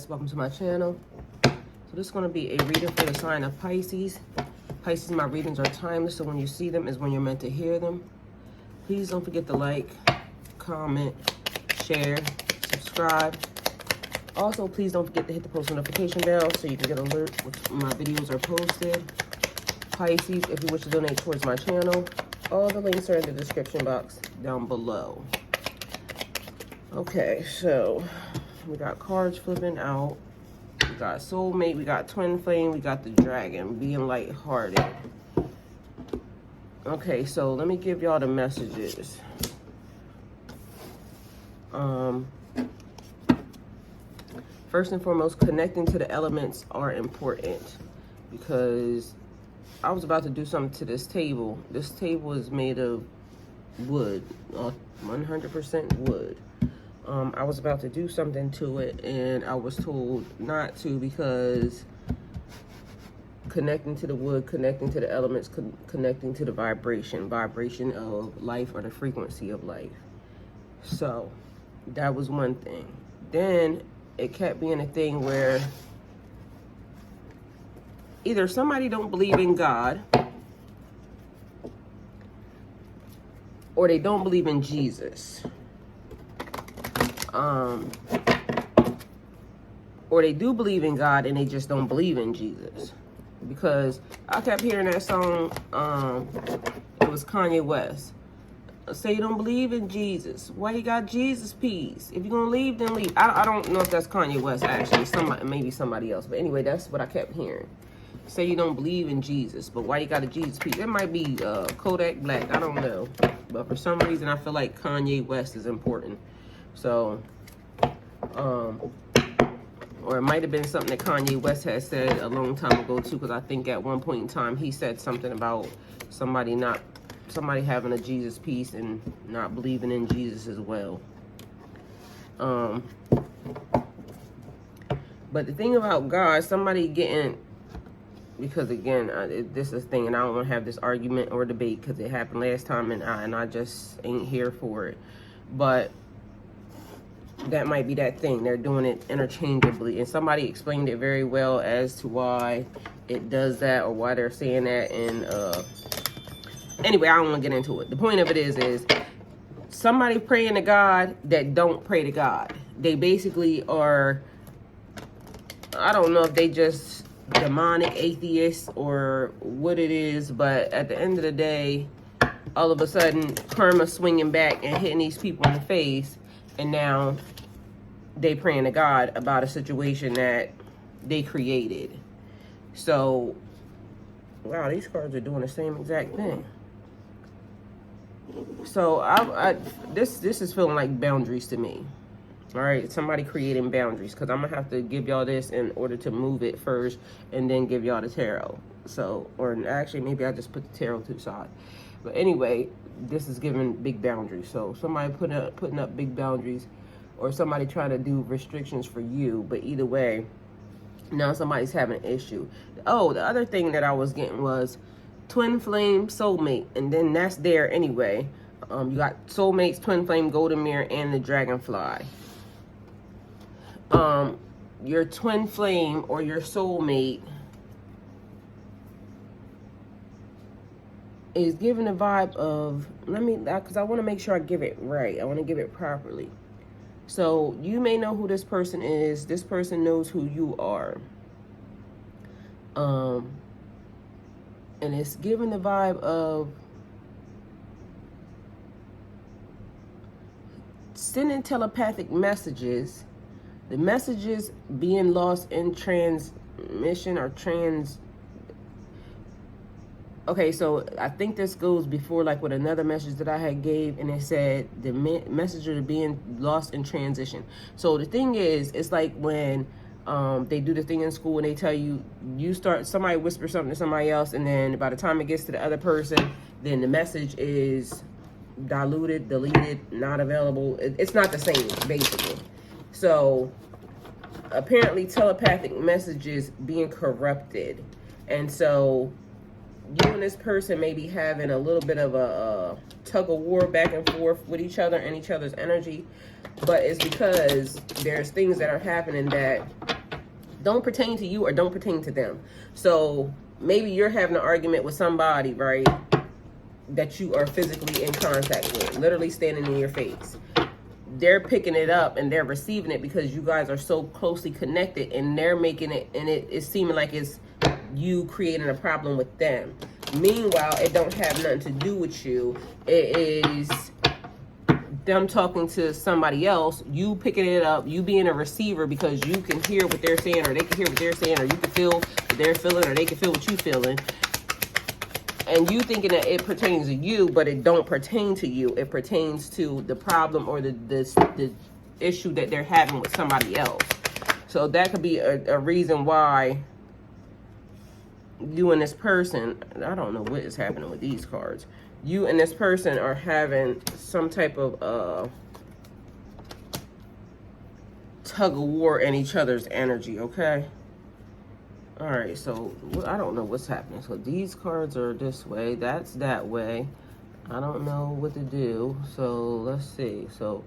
welcome to my channel. So this is going to be a reading for the sign of Pisces. Pisces, my readings are timeless, so when you see them is when you're meant to hear them. Please don't forget to like, comment, share, subscribe. Also, please don't forget to hit the post notification bell so you can get alert when my videos are posted. Pisces, if you wish to donate towards my channel, all the links are in the description box down below. Okay, so we got cards flipping out. We got soulmate, we got twin flame, we got the dragon, being lighthearted. Okay, so let me give y'all the messages. First and foremost, connecting to the elements are important because I was about to do something to this table. This table is made of wood, 100% wood. I was about to do something to it and I was told not to because connecting to the wood, connecting to the elements, connecting to the vibration of life or the frequency of life. So that was one thing. Then it kept being a thing where either somebody don't believe in God or they don't believe in Jesus. Or they do believe in God and they just don't believe in Jesus. Because I kept hearing that song, it was Kanye West. Say you don't believe in Jesus. Why you got Jesus peace? If you're gonna leave, then leave. I don't know if that's Kanye West actually. Maybe somebody else. But anyway, that's what I kept hearing. Say you don't believe in Jesus, but why you got a Jesus piece? It might be Kodak Black, I don't know. But for some reason, I feel like Kanye West is important. So, or it might have been something that Kanye West had said a long time ago too, because I think at one point in time, he said something about somebody having a Jesus piece and not believing in Jesus as well. But the thing about God, somebody getting... Because again, this is a thing, and I don't want to have this argument or debate because it happened last time, and I just ain't here for it. But that might be that thing. They're doing it interchangeably, and somebody explained it very well as to why it does that or why they're saying that. And anyway, I don't want to get into it. The point of it is somebody praying to God that don't pray to God. They basically are. I don't know if they just demonic atheists or what it is, but at the end of the day, all of a sudden karma swinging back and hitting these people in the face, and now they praying to God about a situation that they created. So wow, these cards are doing the same exact thing. So this is feeling like boundaries to me. All right, somebody creating boundaries, because I'm gonna have to give y'all this in order to move it first and then give y'all the tarot. So, or actually maybe I just put the tarot to the side. But anyway, this is giving big boundaries. So somebody putting up big boundaries, or somebody trying to do restrictions for you. But either way, now somebody's having an issue. Oh, the other thing that I was getting was twin flame, soulmate, and then that's there anyway. You got soulmates, twin flame, golden mirror, and the dragonfly. Your twin flame or your soulmate is giving a vibe of, because I want to make sure I give it right. I want to give it properly. So you may know who this person is. This person knows who you are. And it's giving the vibe of sending telepathic messages. The messages being lost in transmission or Okay, so I think this goes before, like with another message that I had gave, and it said the messages are being lost in transition. So the thing is, it's like when they do the thing in school and they tell you, somebody whispers something to somebody else, and then by the time it gets to the other person, then the message is diluted, deleted, not available. It's not the same, basically. So apparently telepathic messages being corrupted. And so you and this person may be having a little bit of a tug of war back and forth with each other and each other's energy. But it's because there's things that are happening that don't pertain to you or don't pertain to them. So maybe you're having an argument with somebody, right, that you are physically in contact with, literally standing in your face. They're picking it up and they're receiving it because you guys are so closely connected, and they're making it, and it's seeming like it's you creating a problem with them. Meanwhile, it don't have nothing to do with you. It is them talking to somebody else, you picking it up, you being a receiver because you can hear what they're saying, or they can hear what they're saying, or you can feel what they're feeling, or they can feel what you're feeling. And you thinking that it pertains to you, but it don't pertain to you. It pertains to the problem or the issue that they're having with somebody else. So that could be a reason why you and this person, I don't know what is happening with these cards. You and this person are having some type of tug of war in each other's energy, okay? All right, so I don't know what's happening. So these cards are this way, that's that way. I don't know what to do. So let's see. So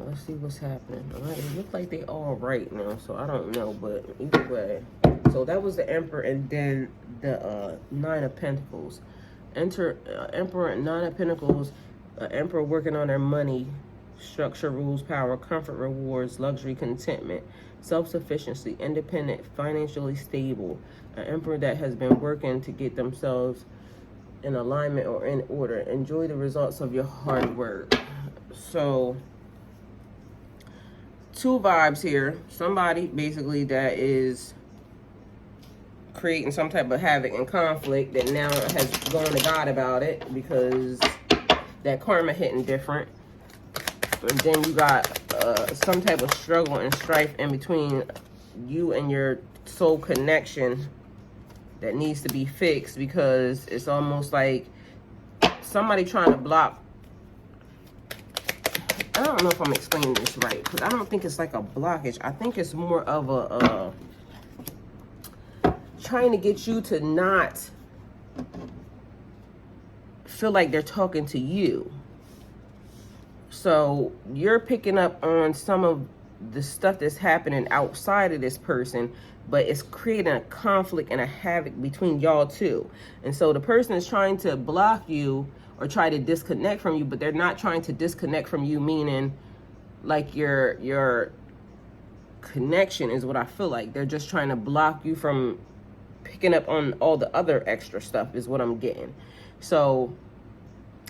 let's see what's happening. All right, it looks like they all right now, so I don't know, but either way. So that was the Emperor, and then the Nine of Pentacles. Emperor and Nine of Pentacles. Emperor working on their money. Structure, rules, power, comfort, rewards, luxury, contentment, self-sufficiency, independent, financially stable. An emperor that has been working to get themselves in alignment or in order. Enjoy the results of your hard work. So, two vibes here. Somebody basically that is creating some type of havoc and conflict that now has gone to God about it because that karma hitting different. And then you got some type of struggle and strife in between you and your soul connection that needs to be fixed, because it's almost like somebody trying to block. I don't know if I'm explaining this right, because I don't think it's like a blockage. I think it's more of a trying to get you to not feel like they're talking to you. So you're picking up on some of the stuff that's happening outside of this person, but it's creating a conflict and a havoc between y'all two. And so the person is trying to block you or try to disconnect from you, but they're not trying to disconnect from you, meaning like your connection is what I feel like. They're just trying to block you from picking up on all the other extra stuff is what I'm getting. So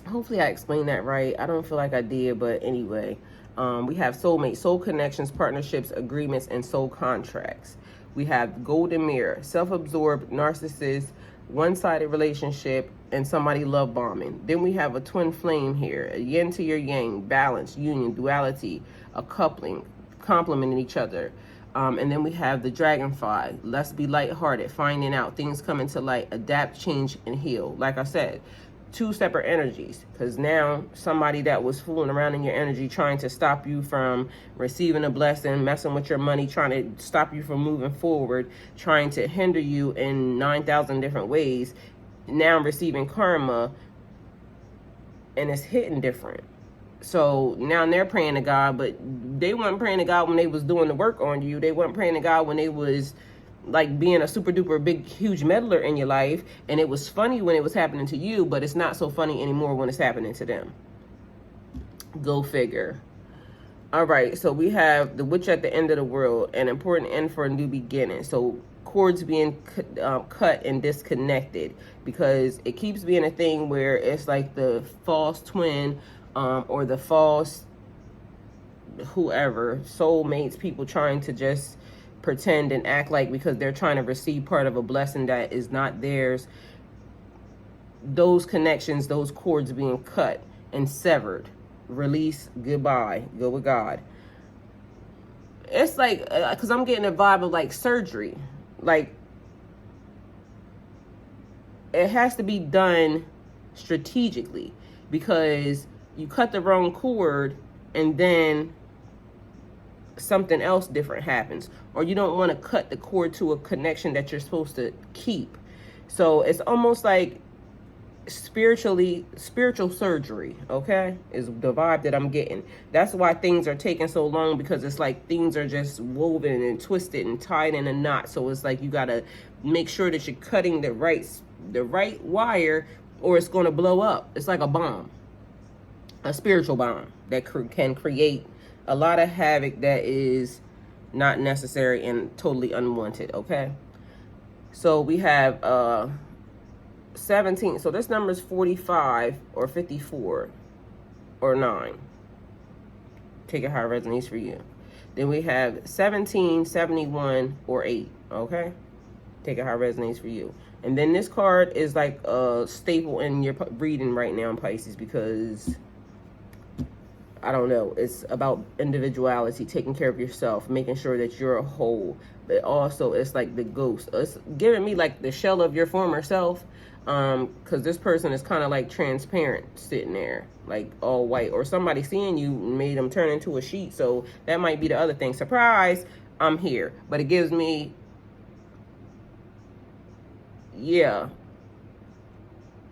hopefully I explained that right. I don't feel like I did, but anyway. We have soulmates, soul connections, partnerships, agreements, and soul contracts. We have golden mirror, self-absorbed, narcissist, one-sided relationship, and somebody love bombing. Then we have a twin flame here, a yin to your yang, balance, union, duality, a coupling, complementing each other. And then we have the dragonfly, let's be lighthearted, finding out, things coming to light, adapt, change, and heal. Like I said, two separate energies, because now somebody that was fooling around in your energy, trying to stop you from receiving a blessing, messing with your money, trying to stop you from moving forward, trying to hinder you in 9,000 different ways, now receiving karma, and it's hitting different. So now they're praying to God, but they weren't praying to God when they was doing the work on you. They weren't praying to God when they was like being a super duper big huge meddler in your life, and it was funny when it was happening to you, but it's not so funny anymore when it's happening to them. Go figure. All right, so we have the witch at the end of the world, an important end for a new beginning. So cords being cut and disconnected, because it keeps being a thing where it's like the false twin or the false whoever, soulmates, people trying to just pretend and act like because they're trying to receive part of a blessing that is not theirs. Those connections, those cords being cut and severed. Release, goodbye, go with God. It's like, because I'm getting a vibe of like surgery. Like, it has to be done strategically, because you cut the wrong cord and then something else different happens, or you don't want to cut the cord to a connection that you're supposed to keep. So it's almost like spiritual surgery, okay, is the vibe that I'm getting. That's why things are taking so long, because it's like things are just woven and twisted and tied in a knot. So it's like you gotta make sure that you're cutting the right wire, or it's going to blow up. It's like a bomb, a spiritual bomb that can create a lot of havoc that is not necessary and totally unwanted. Okay, so we have 17. So this number is 45 or 54 or 9. Take it how it resonates for you. Then we have 17, 71 or 8. Okay, take it how it resonates for you. And then this card is like a staple in your reading right now in Pisces, because I don't know, it's about individuality, taking care of yourself, making sure that you're a whole. But also it's like the ghost. It's giving me like the shell of your former self. Because this person is kind of like transparent, sitting there like all white, or somebody seeing you made them turn into a sheet. So that might be the other thing. Surprise, I'm here. But it gives me, yeah,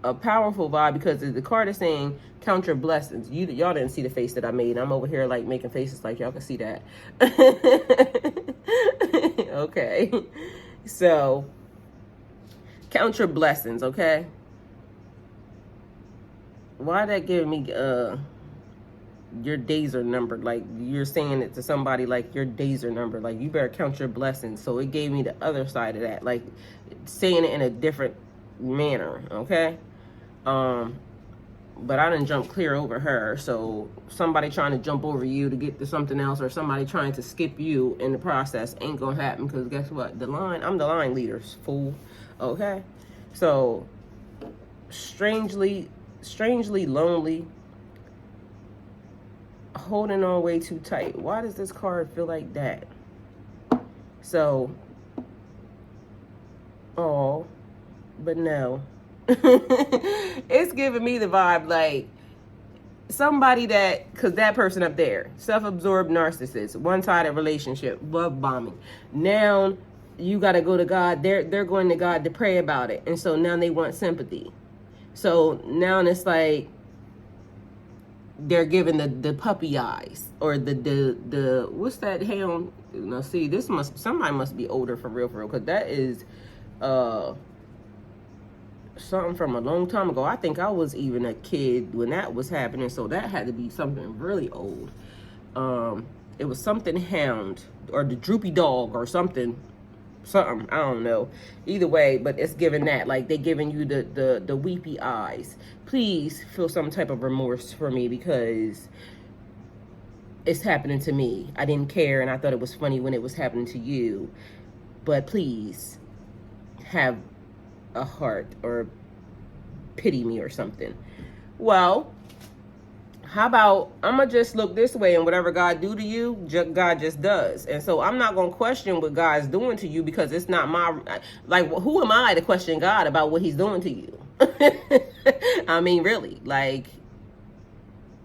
a powerful vibe, because the card is saying count your blessings. Y'all didn't see the face that I made. I'm over here like making faces like y'all can see that. Okay, so count your blessings, okay? Why that giving me your days are numbered? Like you're saying it to somebody like your days are numbered. Like you better count your blessings. So it gave me the other side of that, like saying it in a different manner, okay? But I didn't jump clear over her. So somebody trying to jump over you to get to something else, or somebody trying to skip you in the process, ain't gonna happen, because guess what? I'm the line leader, fool. Okay, so strangely lonely, holding on way too tight. Why does this card feel like that? So, oh, but no. It's giving me the vibe like somebody that, because that person up there, self-absorbed narcissist, one-sided relationship, love bombing. Now you got to go to God. They're going to God to pray about it. And so now they want sympathy. So now it's like they're giving the puppy eyes, or the what's that hound? Now see, somebody must be older for real, because that is something from a long time ago. I think I was even a kid when that was happening. So that had to be something really old. It was something hound, or the droopy dog, or something, I don't know. Either way, but it's giving that, like they giving you the weepy eyes. Please feel some type of remorse for me, because it's happening to me. I didn't care, and I thought it was funny when it was happening to you. But please have a heart, or pity me or something. Well, how about I'm gonna just look this way, and whatever God do to you, God just does. And so I'm not gonna question what God's doing to you, because it's not my, like, who am I to question God about what he's doing to you? I mean, really, like,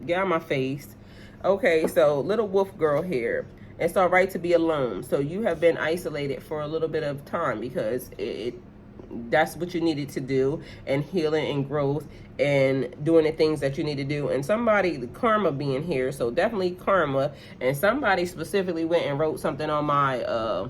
get out of my face. Okay, so little wolf girl here. It's all right to be alone. So you have been isolated for a little bit of time, because that's what you needed to do, and healing and growth and doing the things that you need to do. And somebody, the karma being here, so definitely karma. And somebody specifically went and wrote something on my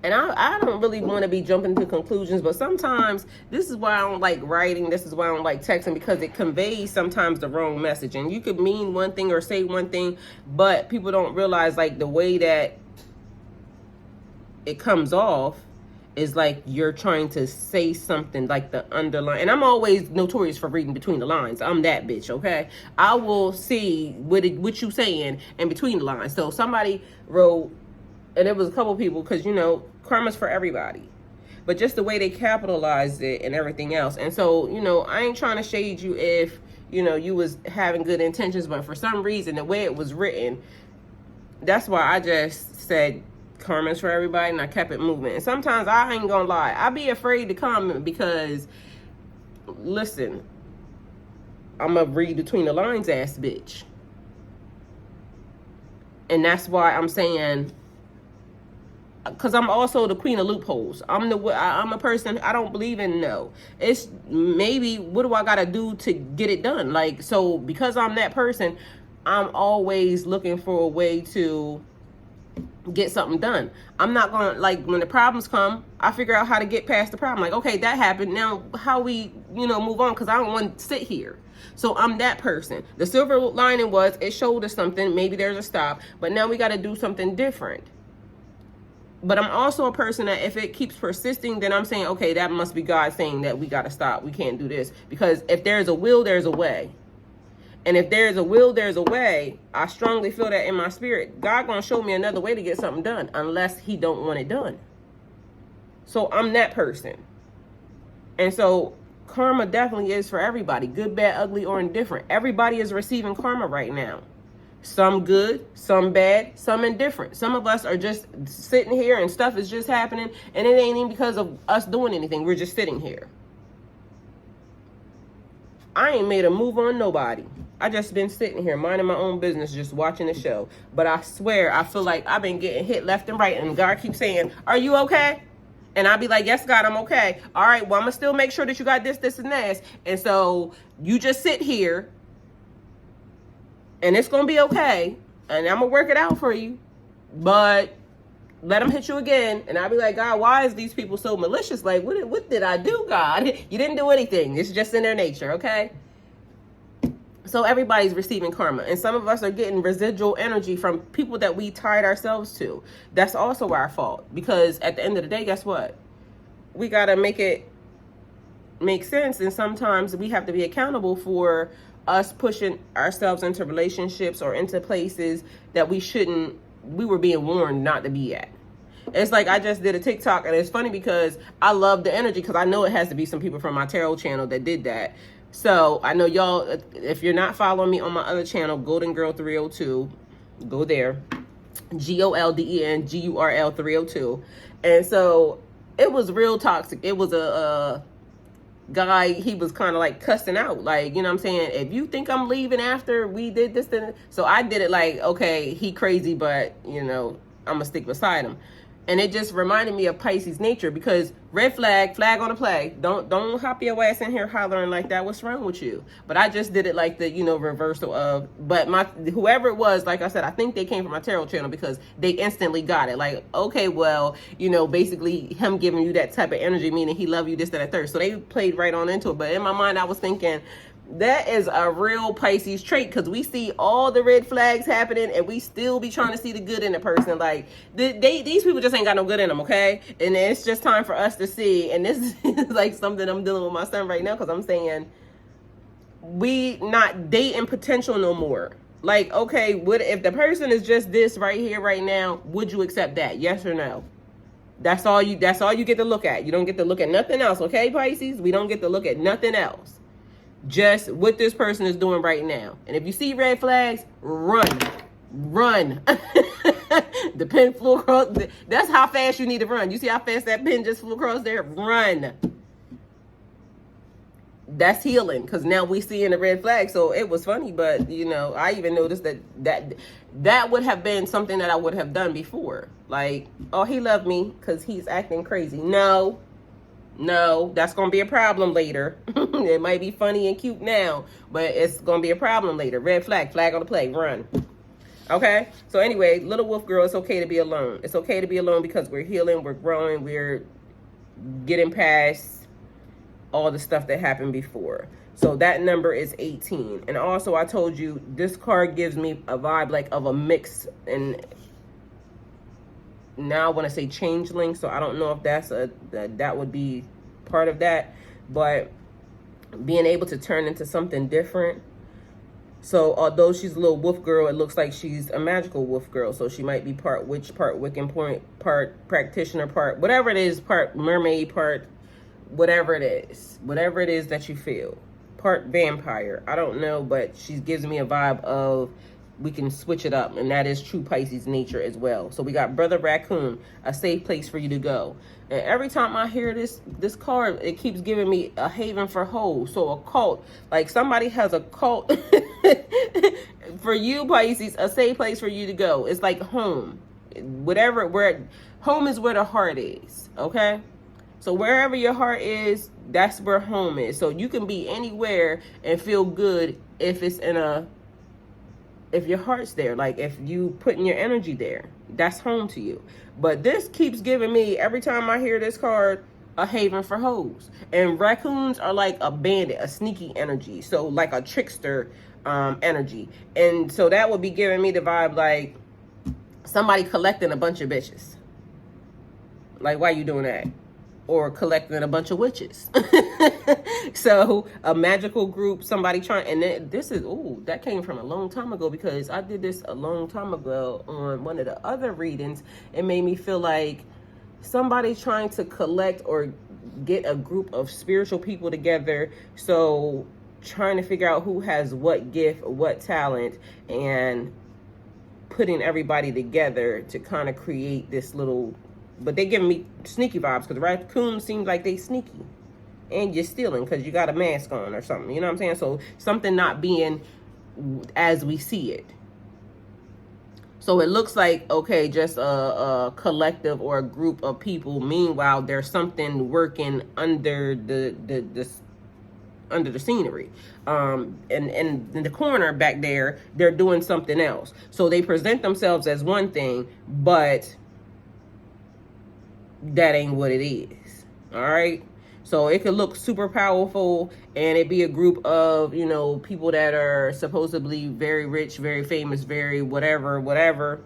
and I don't really want to be jumping to conclusions, but sometimes this is why I don't like writing. This is why I don't like texting, because it conveys sometimes the wrong message. And you could mean one thing or say one thing, but people don't realize like the way that it comes off is like you're trying to say something, like the underline. And I'm always notorious for reading between the lines. I'm that bitch, okay? I will see what you saying in between the lines. So somebody wrote, and it was a couple people, because, you know, karma's for everybody. But just the way they capitalized it and everything else. And so, you know, I ain't trying to shade you if, you know, you was having good intentions. But for some reason, the way it was written, that's why I just said karma's for everybody, and I kept it moving. And sometimes I ain't gonna lie, I be afraid to comment, because listen, I'm a read between the lines ass bitch. And that's why I'm saying because I'm also the queen of loopholes. I'm a person, I don't believe in no. It's maybe, what do I gotta do to get it done? Like, so because I'm that person, I'm always looking for a way to get something done. I'm not gonna, like, when the problems come, I figure out how to get past the problem. Like, okay, that happened, now how we, move on, because I don't want to sit here. So I'm that person. The silver lining was, it showed us something, maybe there's a stop, but now we got to do something different. But I'm also a person that if it keeps persisting, then I'm saying, okay, that must be God saying that we got to stop. We can't do this. Because if there's a will, there's a way. And if there's a will, there's a way. I strongly feel that in my spirit. God gonna show me another way to get something done, unless he don't want it done. So I'm that person. And so karma definitely is for everybody. Good, bad, ugly, or indifferent. Everybody is receiving karma right now. Some good, some bad, some indifferent. Some of us are just sitting here and stuff is just happening, and it ain't even because of us doing anything. We're just sitting here. I ain't made a move on nobody. I just been sitting here minding my own business, just watching the show. But I swear, I feel like I've been getting hit left and right, and God keeps saying, are you okay? And I'll be like, yes, God, I'm okay. All right, well, I'm going to still make sure that you got this, this, and this. And so you just sit here, and it's going to be okay. And I'm going to work it out for you. But let them hit you again. And I'll be like, God, why is these people so malicious? Like, what did I do, God? You didn't do anything. It's just in their nature, okay? So everybody's receiving karma. And some of us are getting residual energy from people that we tied ourselves to. That's also our fault. Because at the end of the day, guess what? We got to make it make sense. And sometimes we have to be accountable for us pushing ourselves into relationships or into places that we were being warned not to be at. It's like I just did a TikTok, and it's funny because I love the energy, because I know it has to be some people from my tarot channel that did that. So I know y'all, if you're not following me on my other channel, Golden Girl 302, go there. GOLDENGURL 302. And so it was real toxic. It was a guy, he was kind of like cussing out, like, you know what I'm saying, if you think I'm leaving after we did this, then so I did it like, okay, he crazy, but I'm gonna stick beside him. And it just reminded me of Pisces nature, because red flag, flag on the play. Don't hop your ass in here hollering like that. What's wrong with you? But I just did it like the, reversal of, but whoever it was, like I said, I think they came from my tarot channel, because they instantly got it. Like, okay, well, basically him giving you that type of energy, meaning he love you, this, that, and third. So they played right on into it. But in my mind, I was thinking, that is a real Pisces trait, because we see all the red flags happening and we still be trying to see the good in the person. Like, these people just ain't got no good in them, okay? And it's just time for us to see. And this is like something I'm dealing with my son right now, because I'm saying we not dating potential no more. Like, okay, what if the person is just this right here, right now, would you accept that? Yes or no? That's all you get to look at. You don't get to look at nothing else, okay, Pisces? We don't get to look at nothing else. Just what this person is doing right now. And if you see red flags, run. The pen flew across. That's how fast you need to run. You see how fast that pen just flew across there? Run. That's healing, because now we see in the red flag. So it was funny, but I even noticed that would have been something that I would have done before. Like, oh, he loved me because he's acting crazy. No, that's going to be a problem later. It might be funny and cute now, but it's going to be a problem later. Red flag, flag on the play, run. Okay? So anyway, little wolf girl, it's okay to be alone. It's okay to be alone, because we're healing, we're growing, we're getting past all the stuff that happened before. So that number is 18. And also I told you, this card gives me a vibe like of a mix, and now I want to say changeling, so I don't know if that would be part of that, but being able to turn into something different. So although she's a little wolf girl, it looks like she's a magical wolf girl. So she might be part witch, part Wiccan, part practitioner, part whatever it is, part mermaid, part whatever it is that you feel, part vampire. I don't know, but she gives me a vibe of we can switch it up, and that is true Pisces nature as well. So we got Brother Raccoon, a safe place for you to go. And every time I hear this card, it keeps giving me a haven for hoes. So a cult, like somebody has a cult for you, Pisces, a safe place for you to go. It's like home. whatever, where home is where the heart is, okay? So wherever your heart is, that's where home is. So you can be anywhere and feel good if it's in a, if your heart's there, like if you putting your energy there, that's home to you. But this keeps giving me, every time I hear this card, a haven for hoes. And raccoons are like a bandit, a sneaky energy. So like a trickster energy. And so that would be giving me the vibe like somebody collecting a bunch of bitches. Like, why you doing that? Or collecting a bunch of witches. So a magical group, somebody trying, and then this is, ooh, that came from a long time ago, because I did this a long time ago on one of the other readings. It made me feel like somebody trying to collect or get a group of spiritual people together. So trying to figure out who has what gift, what talent, and putting everybody together to kind of create this little, but they giving me sneaky vibes, because raccoons seem like they sneaky. And you're stealing because you got a mask on or something. You know what I'm saying? So something not being as we see it. So it looks like, okay, just a collective or a group of people. Meanwhile, there's something working under the under the scenery. And in the corner back there, they're doing something else. So they present themselves as one thing, but that ain't what it is. All right. So it could look super powerful, and it be a group of, you know, people that are supposedly very rich, very famous, very whatever.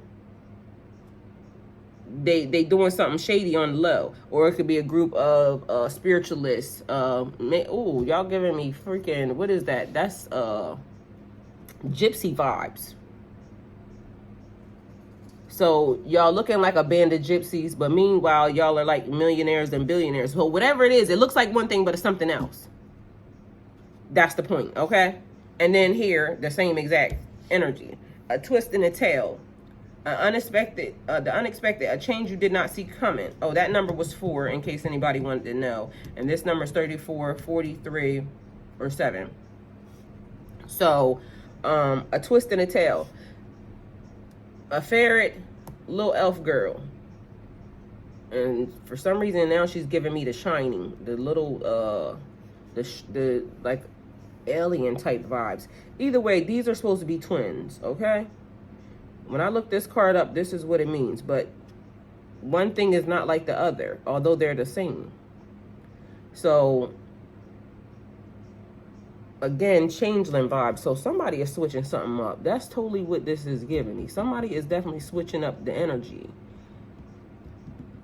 They doing something shady on the low. Or it could be a group of spiritualists. Oh, y'all giving me freaking, what is that? That's gypsy vibes. So y'all looking like a band of gypsies, but meanwhile, y'all are like millionaires and billionaires. So whatever it is, it looks like one thing, but it's something else. That's the point, okay? And then here, the same exact energy. A twist in the tail. The unexpected, a change you did not see coming. Oh, that number was 4, in case anybody wanted to know. And this number is 34, 43, or 7. So, a twist in the tail. A ferret, little elf girl, and for some reason now she's giving me the Shining, the little the like alien type vibes. Either way, these are supposed to be twins, okay? When I look this card up, this is what it means, but one thing is not like the other, although they're the same. So again, changeling vibes. So somebody is switching something up. That's totally what this is giving me. Somebody is definitely switching up the energy.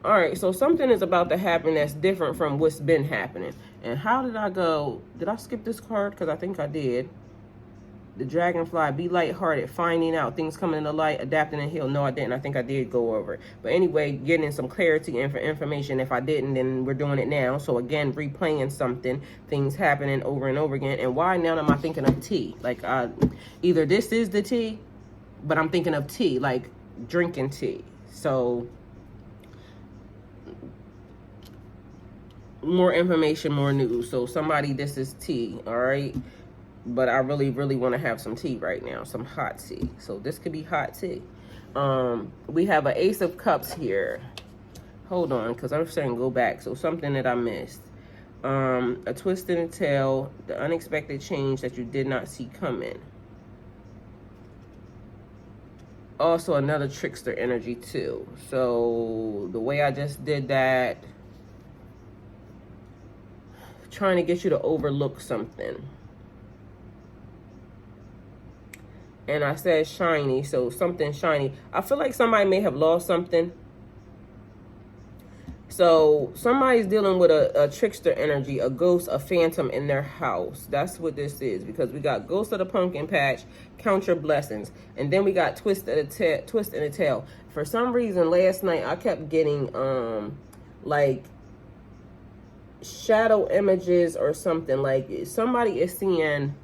All right, so something is about to happen that's different from what's been happening. And how did I go? Did I skip this card? Because I think I did. The dragonfly, be lighthearted, finding out, things coming in the light, adapting and heal. No, I didn't. I think I did go over it. But anyway, getting some clarity and for information. If I didn't, then we're doing it now. So again, replaying something, things happening over and over again. And why now am I thinking of tea? Like either this is the tea, but I'm thinking of tea, like drinking tea. So more information, more news. So somebody, this is tea, all right? But I really want to have some tea right now, some hot tea. So this could be hot tea. We have an Ace of Cups here. Hold on, because I'm saying go back. So something that I missed. A twist in the tail, the unexpected change that you did not see coming. Also another trickster energy too. So the way I just did that, trying to get you to overlook something. And I said shiny, so something shiny. I feel like somebody may have lost something. So somebody's dealing with a trickster energy, a ghost, a phantom in their house. That's what this is, because we got Ghost of the Pumpkin Patch, Count Your Blessings, and then we got Twist in the Tail. For some reason, last night I kept getting like shadow images or something. Like somebody is seeing.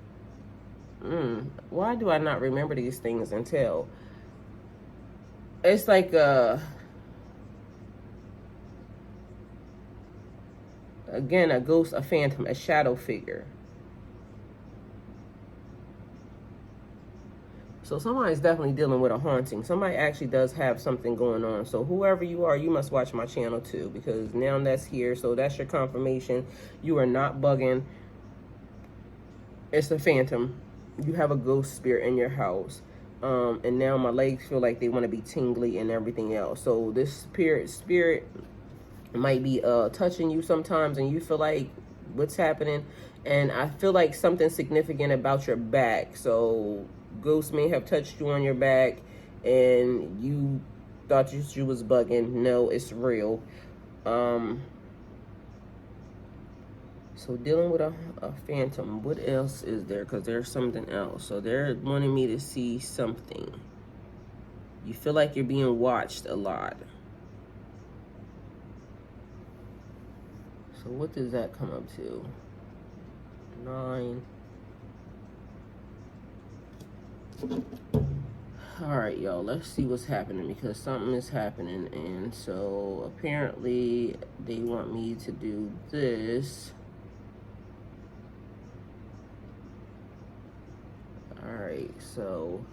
Why do I not remember these things until it's like again, a ghost, a phantom, a shadow figure. So somebody's definitely dealing with a haunting. Somebody actually does have something going on. So whoever you are, you must watch my channel too, because now that's here. So that's your confirmation. You are not bugging. It's a phantom. You have a ghost spirit in your house. And now my legs feel like they want to be tingly and everything else. So this spirit might be touching you sometimes, and you feel like, what's happening? And I feel like something significant about your back. So ghosts may have touched you on your back and you thought you was bugging. No, it's real. So dealing with a phantom. What else is there? Because there's something else. So they're wanting me to see something. You feel like you're being watched a lot. So what does that come up to? 9. All right, y'all, let's see what's happening, because something is happening. And so apparently they want me to do this. All right, so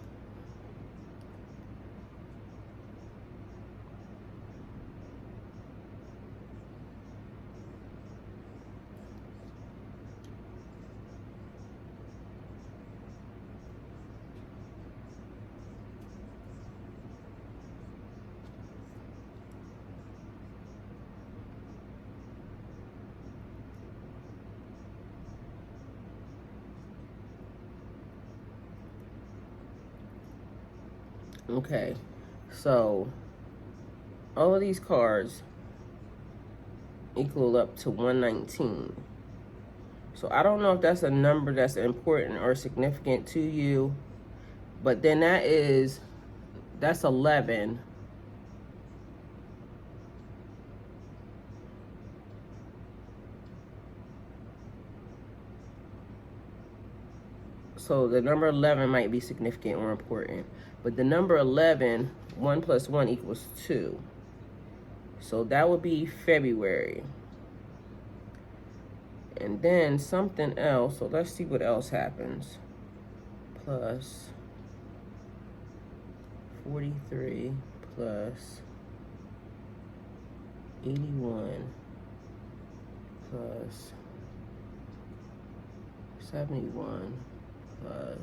okay, so all of these cards equal up to 119. So I don't know if that's a number that's important or significant to you, but then that's 11. So the number 11 might be significant or important. But the number 11, 1 plus 1 equals 2. So that would be February. And then something else. So let's see what else happens. Plus 43 plus 81 plus 71 plus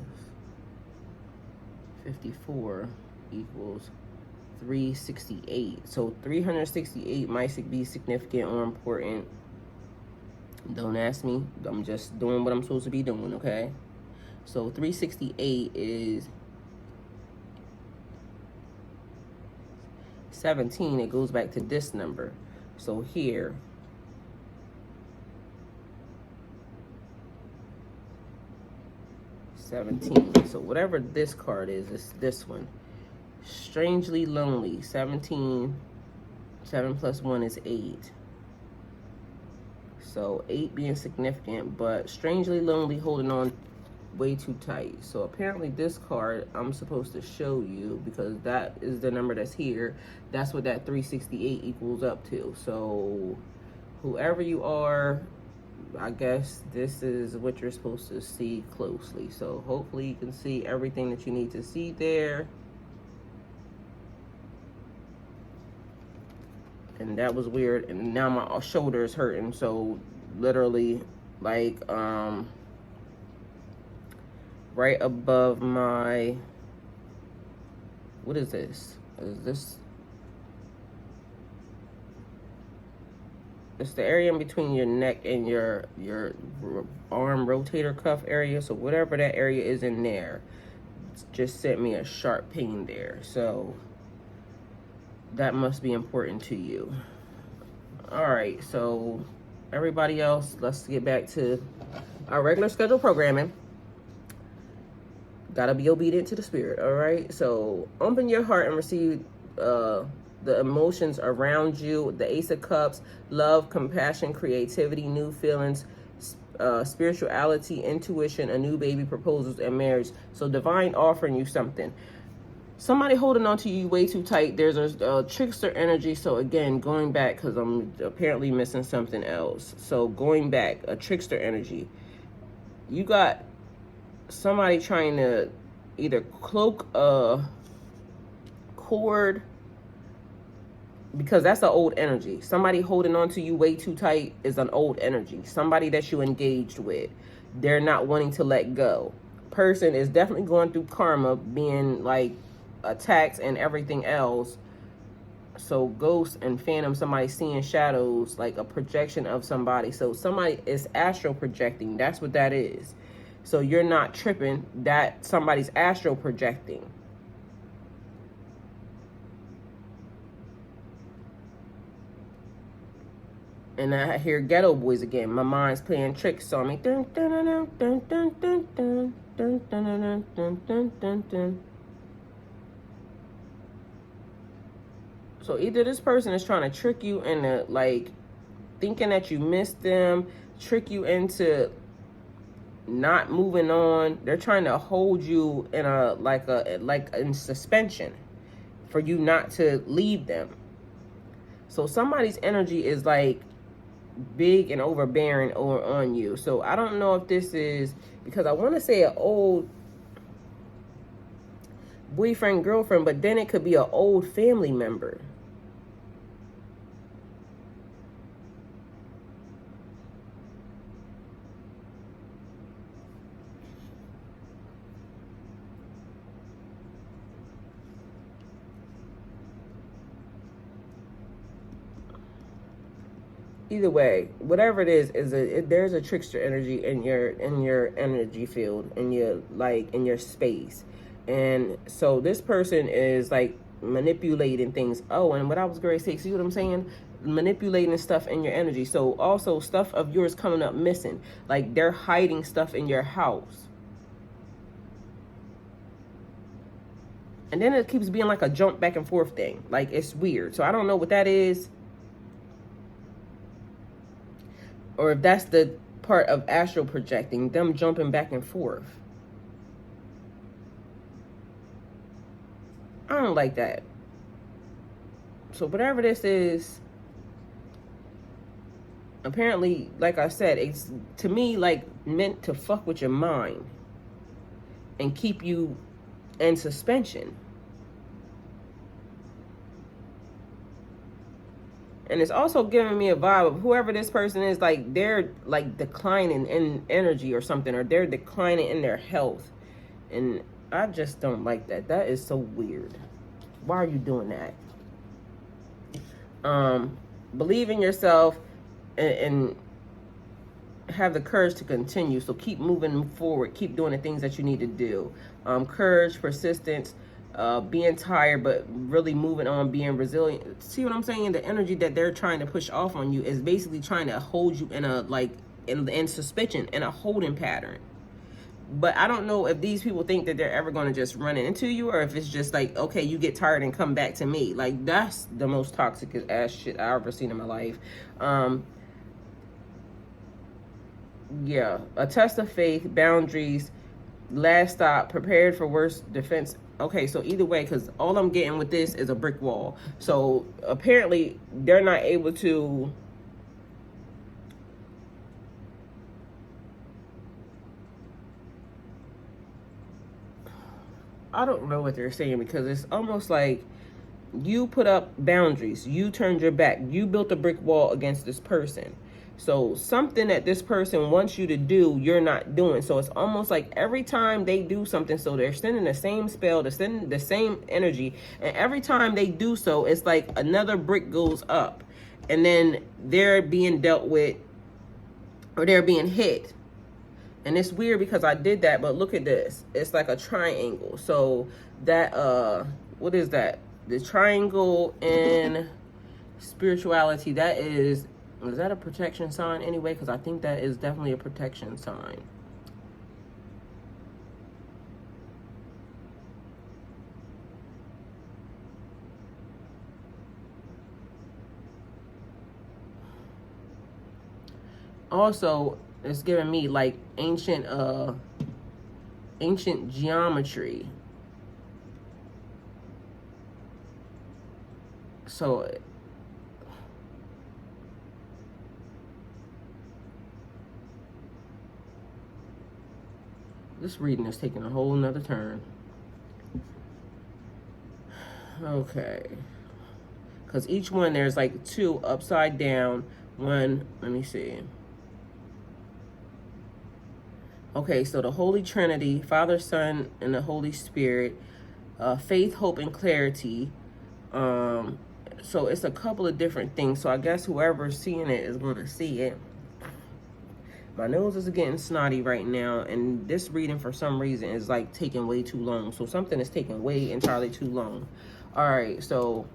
54 equals 368. So 368 might be significant or important. Don't ask me. I'm just doing what I'm supposed to be doing, okay? So 368 is 17. It goes back to this number. So here, $17. So whatever this card is, it's this one. Strangely lonely. 17. 7 plus 1 is 8. So 8 being significant, but strangely lonely, holding on way too tight. So apparently this card I'm supposed to show you, because that is the number that's here. That's what that 368 equals up to. So whoever you are, I guess this is what you're supposed to see closely. So hopefully you can see everything that you need to see there. And that was weird. And now my shoulder is hurting. So literally, like, right above my, what is this? Is this? It's the area in between your neck and your arm rotator cuff area. So whatever that area is in there, just sent me a sharp pain there. So that must be important to you. All right, so everybody else, let's get back to our regular scheduled programming. Gotta be obedient to the spirit, all right? So open your heart and receive the emotions around you. The Ace of Cups, love, compassion, creativity, new feelings, spirituality, intuition, a new baby, proposals, and marriage. So divine offering you something. Somebody holding on to you way too tight. There's a trickster energy. So again, going back, because I'm apparently missing something else. So going back, a trickster energy. You got somebody trying to either cloak a cord, because that's an old energy. Somebody holding on to you way too tight is an old energy. Somebody that you engaged with, they're not wanting to let go. Person is definitely going through karma, being like attacked and everything else. So ghosts and phantoms, somebody seeing shadows, like a projection of somebody. So somebody is astral projecting. That's what that is. So you're not tripping that somebody's astral projecting. And I hear Ghetto Boys again. My mind's playing tricks on me. Dun, dun, dun, dun, dun, dun, dun, dun, dun, dun, dun, dun, dun, dun. So either this person is trying to trick you into like thinking that you missed them, trick you into not moving on. They're trying to hold you in a like in suspension for you not to leave them. So somebody's energy is like big and overbearing or on you. So I don't know if this is, because I want to say an old boyfriend, girlfriend, but then it could be an old family member. Either way, whatever it is there's a trickster energy in your energy field, in your like in your space. And so this person is like manipulating things. Oh, and what I was going to say, see what I'm saying? Manipulating stuff in your energy. So also stuff of yours coming up missing. Like they're hiding stuff in your house. And then it keeps being like a jump back and forth thing. Like it's weird. So I don't know what that is. Or if that's the part of astral projecting, them jumping back and forth. I don't like that. So whatever this is, apparently, like I said, it's to me like meant to fuck with your mind and keep you in suspension. And it's also giving me a vibe of whoever this person is, like they're like declining in energy or something, or they're declining in their health. And I just don't like that. That is so weird. Why are you doing that? Believe in yourself and have the courage to continue. So keep moving forward. Keep doing the things that you need to do. Courage, persistence, being tired, but really moving on, being resilient. See what I'm saying? The energy that they're trying to push off on you is basically trying to hold you in a like in suspension, in a holding pattern. But I don't know if these people think that they're ever going to just run into you, or if it's just like, okay, you get tired and come back to me. Like that's the most toxic ass shit I've ever seen in my life. Yeah, a test of faith, boundaries, last stop, prepared for worst, defense. Okay, so either way, because all I'm getting with this is a brick wall. So apparently they're not able to I don't know what they're saying, because it's almost like you put up boundaries, you turned your back, you built a brick wall against this person. So something that this person wants you to do, you're not doing. So it's almost like every time they do something, so they're sending the same spell, they're sending the same energy, and every time they do so, it's like another brick goes up, and then they're being dealt with, or they're being hit. And it's weird because I did that, but look at this. It's like a triangle. So that, what is that? The triangle in spirituality, that is that a protection sign anyway? Because I think that is definitely a protection sign. Also, it's giving me like ancient geometry. So this reading is taking a whole nother turn. Okay. Because each one, there's like 2 upside down. One, let me see. Okay, so the Holy Trinity, Father, Son, and the Holy Spirit, faith, hope, and clarity. So it's a couple of different things. So I guess whoever's seeing it is going to see it. My nose is getting snotty right now, and this reading for some reason is like taking way too long. So something is taking way entirely too long. All right, so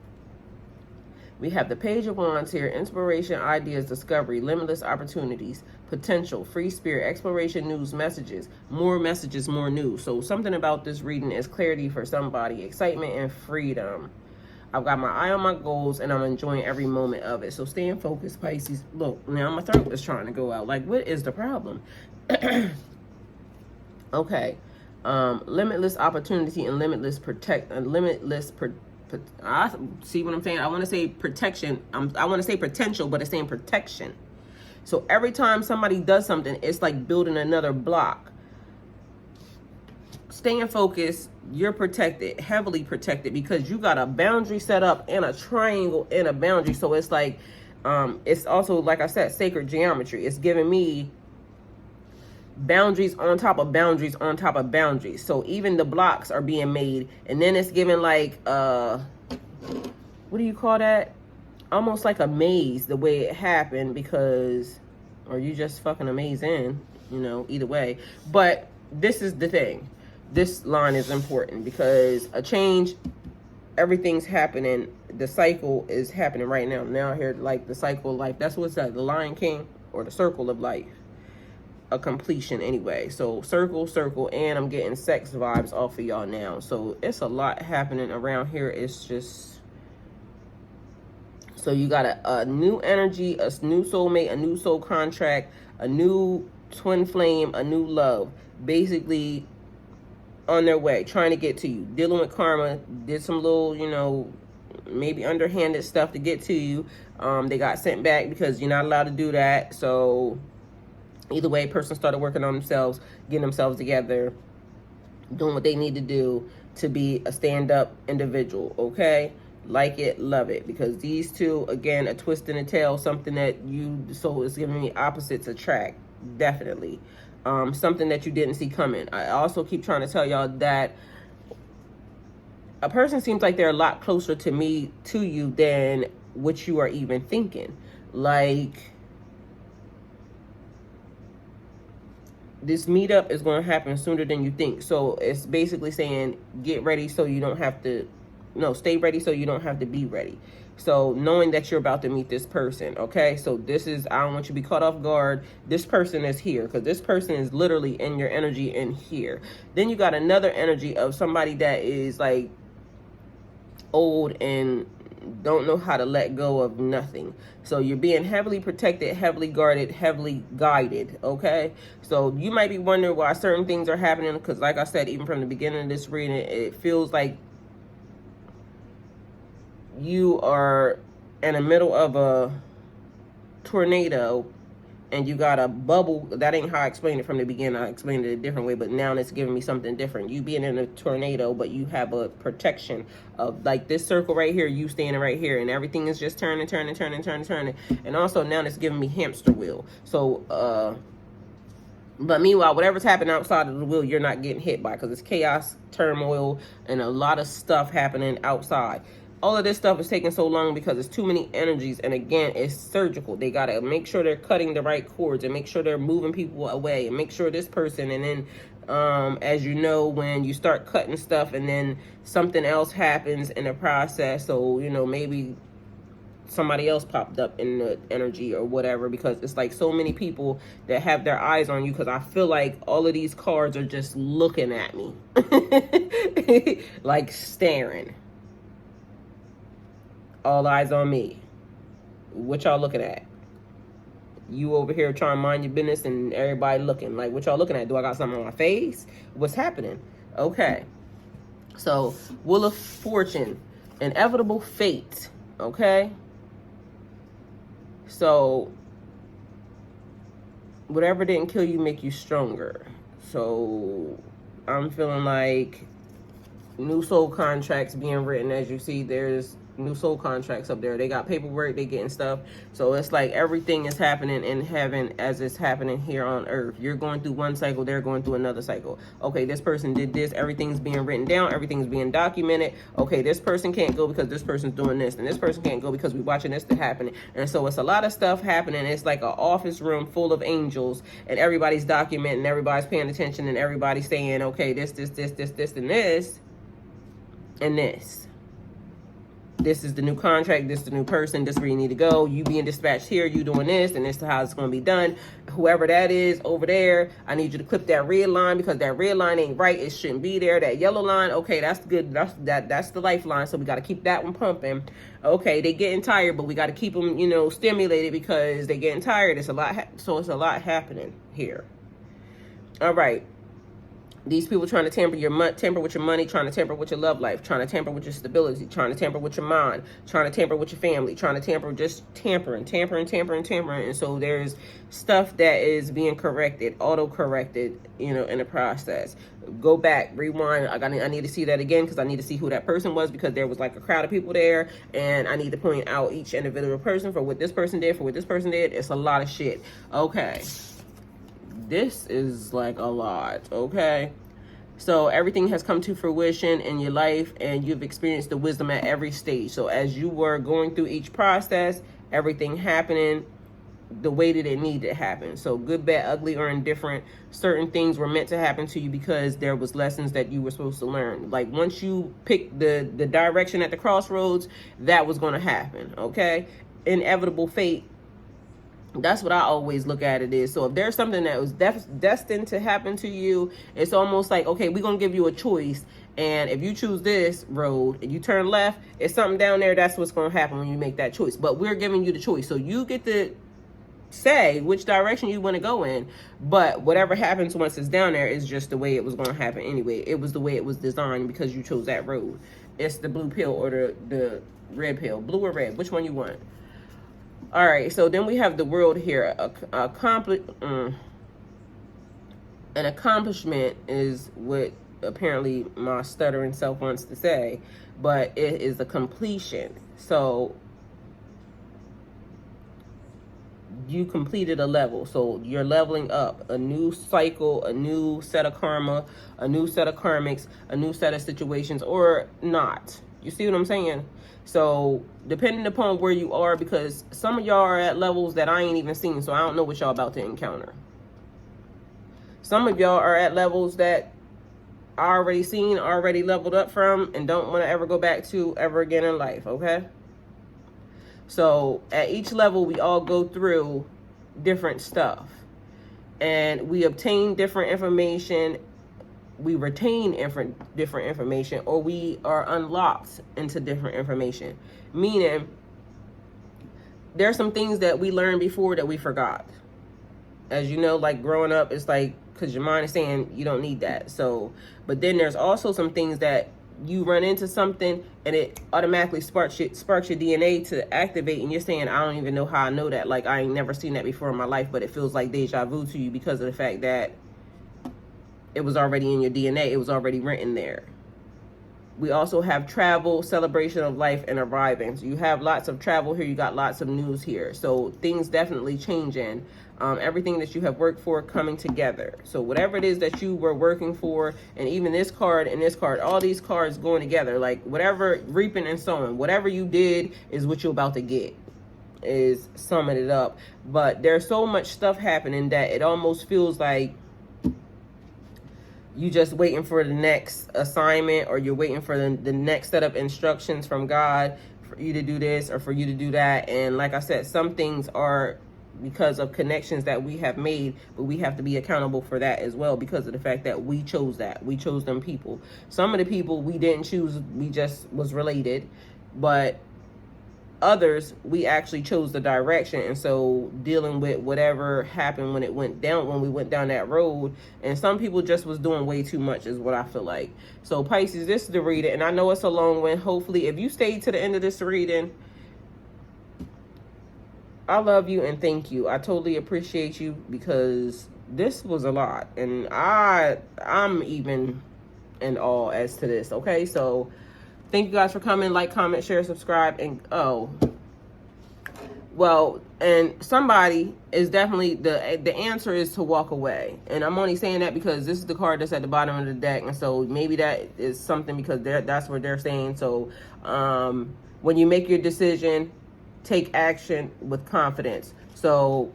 we have the Page of Wands here: inspiration, ideas, discovery, limitless opportunities, potential, free spirit, exploration, news, messages, more news. So something about this reading is clarity for somebody, excitement and freedom. I've got my eye on my goals, and I'm enjoying every moment of it. So staying focused, Pisces. Look, now my throat is trying to go out. Like, what is the problem? Okay. Limitless opportunity and limitless I see what I'm saying. I want to say protection. I want to say potential, but it's saying protection. So every time somebody does something, it's like building another block. Staying focused, you're protected, heavily protected, because you got a boundary set up and a triangle and a boundary. So it's like, it's also, like I said, sacred geometry. It's giving me boundaries on top of boundaries on top of boundaries. So even the blocks are being made, and then it's giving like, what do you call that? Almost like a maze, the way it happened, because, or you just fucking amazing, you know, either way. But this is the thing. This line is important because a change, everything's happening. The cycle is happening right now. Now here, like the cycle of life. That's what's that, the Lion King, or the circle of life. A completion anyway. So circle, and I'm getting sex vibes off of y'all now. So it's a lot happening around here. It's just, so you got a new energy, a new soulmate, a new soul contract, a new twin flame, a new love. Basically on their way, trying to get to you, dealing with karma, did some little, you know, maybe underhanded stuff to get to you. They got sent back because you're not allowed to do that. So either way, person started working on themselves, getting themselves together, doing what they need to do to be a stand-up individual, okay? Like it, love it. Because these two, again, a twist in the tail, something that you, so it's giving me opposites attract, definitely. Something that you didn't see coming. I also keep trying to tell y'all that a person seems like they're a lot closer to me, to you, than what you are even thinking. Like, this meetup is going to happen sooner than you think. So it's basically saying, get ready so you don't have to, no, stay ready so you don't have to be ready. So knowing that you're about to meet this person, okay? So this is, I don't want you to be caught off guard. This person is here, because this person is literally in your energy in here. Then you got another energy of somebody that is like old and don't know how to let go of nothing. So you're being heavily protected, heavily guarded, heavily guided, okay? So you might be wondering why certain things are happening, because like I said, even from the beginning of this reading, it feels like you are in the middle of a tornado and you got a bubble. That ain't how I explained it from the beginning. I explained it a different way, but now it's giving me something different. You being in a tornado, but you have a protection of like this circle right here, you standing right here, and everything is just turning. And also now it's giving me hamster wheel. So, but meanwhile, whatever's happening outside of the wheel, you're not getting hit by, because it's chaos, turmoil, and a lot of stuff happening outside. All of this stuff is taking so long because it's too many energies. And again, it's surgical. They got to make sure they're cutting the right cords and make sure they're moving people away and make sure this person. And then, as you know, when you start cutting stuff and then something else happens in the process. So, you know, maybe somebody else popped up in the energy or whatever, because it's like so many people that have their eyes on you, because I feel like all of these cards are just looking at me like staring. All eyes on me. What y'all looking at? You over here trying to mind your business and everybody looking. Like, what y'all looking at? Do I got something on my face? What's happening? Okay. So, Wheel of Fortune. Inevitable fate. Okay? So, whatever didn't kill you make you stronger. So, I'm feeling like new soul contracts being written. As you see, there's new soul contracts up there. They got paperwork, they getting stuff. So it's like everything is happening in heaven as it's happening here on earth. You're going through one cycle, they're going through another cycle. Okay, this person did this, everything's being written down, everything's being documented. Okay, this person can't go because this person's doing this, and this person can't go because we're watching this to happen. And so it's a lot of stuff happening. It's like an office room full of angels, and everybody's documenting, everybody's paying attention, and everybody's saying, okay, this, and this, and this. This is the new contract, this is the new person, this is where you need to go. You being dispatched here, you doing this, and this is how it's going to be done. Whoever that is over there, I need you to clip that red line because that red line ain't right. It shouldn't be there. That yellow line, okay, that's good. That's the lifeline, so we got to keep that one pumping. Okay, they getting tired, but we got to keep them, you know, stimulated because they getting tired. It's a lot, so it's a lot happening here. All right. These people trying to tamper with your money, trying to tamper with your love life, trying to tamper with your stability, trying to tamper with your mind, trying to tamper with your family, trying to tamper, just tampering. And so there's stuff that is being corrected, auto-corrected, you know, in the process. Go back, rewind. I need to see that again because I need to see who that person was because there was like a crowd of people there, and I need to point out each individual person for what this person did, for what this person did. It's a lot of shit. Okay. This is like a lot, okay? So everything has come to fruition in your life, and you've experienced the wisdom at every stage. So as you were going through each process, everything happening the way that it needed to happen. So good, bad, ugly, or indifferent, certain things were meant to happen to you because there was lessons that you were supposed to learn. Like once you picked the direction at the crossroads, that was going to happen, okay? Inevitable fate. That's what I always look at it is. So if there's something that was destined to happen to you, it's almost like, okay, we're going to give you a choice. And if you choose this road and you turn left, it's something down there. That's what's going to happen when you make that choice. But we're giving you the choice. So you get to say which direction you want to go in. But whatever happens once it's down there is just the way it was going to happen anyway. It was the way it was designed because you chose that road. It's the blue pill or the red pill. Blue or red? Which one you want? All right, so then we have the world here. An accomplishment is what apparently my stuttering self wants to say, but it is a completion. So you completed a level. So you're leveling up a new cycle, a new set of karma, a new set of karmics, a new set of situations, or not. You see what I'm saying? So depending upon where you are, because some of y'all are at levels that I ain't even seen, so I don't know what y'all about to encounter. Some of y'all are at levels that I already seen, already leveled up from, and don't want to ever go back to ever again in life, okay? So at each level, we all go through different stuff, and we obtain different information, we retain different information, or we are unlocked into different information. Meaning, there's some things that we learned before that we forgot. As you know, like growing up, it's like, because your mind is saying you don't need that. So, but then there's also some things that you run into something and it automatically sparks your DNA to activate, and you're saying, I don't even know how I know that. Like, I ain't never seen that before in my life, but it feels like deja vu to you because of the fact that it was already in your DNA. It was already written there. We also have travel, celebration of life, and arriving. So you have lots of travel here. You got lots of news here. So things definitely changing. Everything that you have worked for coming together. So whatever it is that you were working for, and even this card and this card, all these cards going together, like whatever, reaping and sowing, whatever you did is what you're about to get, is summing it up. But there's so much stuff happening that it almost feels like you just waiting for the next assignment, or you're waiting for the next set of instructions from God for you to do this or for you to do that. And like I said, some things are because of connections that we have made, but we have to be accountable for that as well because of the fact that we chose that. We chose them people. Some of the people we didn't choose, we just was related, but others we actually chose the direction. And so dealing with whatever happened when we went down that road, and some people just was doing way too much is what I feel like. So Pisces, this is the reading, and I know it's a long one. Hopefully if you stayed to the end of this reading, I love you and thank you. I totally appreciate you because this was a lot, and I'm even and all as to this. Okay, so thank you guys for coming. Like, comment, share, subscribe, and well, and somebody is definitely, the answer is to walk away. And I'm only saying that because this is the card that's at the bottom of the deck, and so maybe that is something because that's what they're saying. So when you make your decision, take action with confidence. So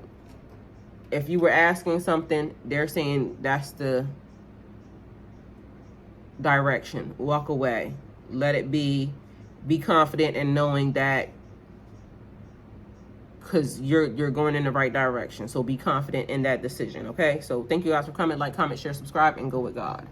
if you were asking something, they're saying that's the direction. Walk away. Let it be. Be confident in knowing that, because you're going in the right direction. So be confident in that decision. Okay, so thank you guys for coming. Like, comment, share, subscribe, and go with God.